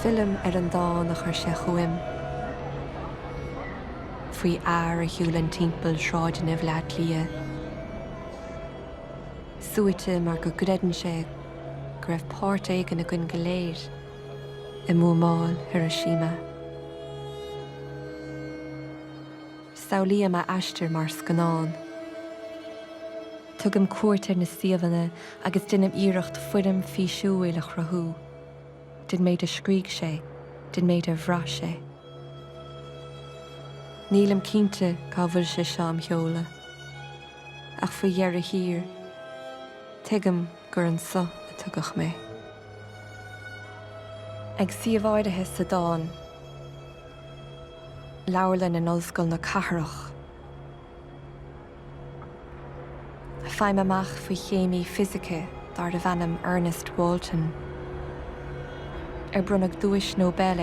Film an dá nach chuir sé chuim. Faoi air a hiúlann timpeall sráidin a bhleat lia. Suaite mar go greideann sé go raibh páirt éigean a gcuin go léir I mórmáil Hiroshima. Saolaíam a aistear mar scannán. Tugam cuairtear na síomhanna agus duinem iirecht fuidim fiisiúil a chrathú. Din méid a scríg sé, din méid a bhrá sé. Nílam cínte cá bhfuil sé seam heola. Ach fa dhear a hir, tuigim gur an sa a tugach mé. Ag siomháidathe sa dáin, leabharlann an ollscoil na cathairach. Feim amach faoi chéimí fisice dar a bheanam Ernest Walton. Brunach dúis Nobel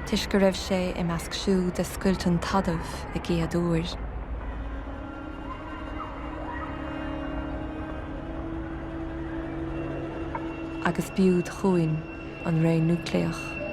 Tis go raibh sé I measc siú de scoilteann tadamh a gcéadúir. Agus biúd chuain an ré núcléach.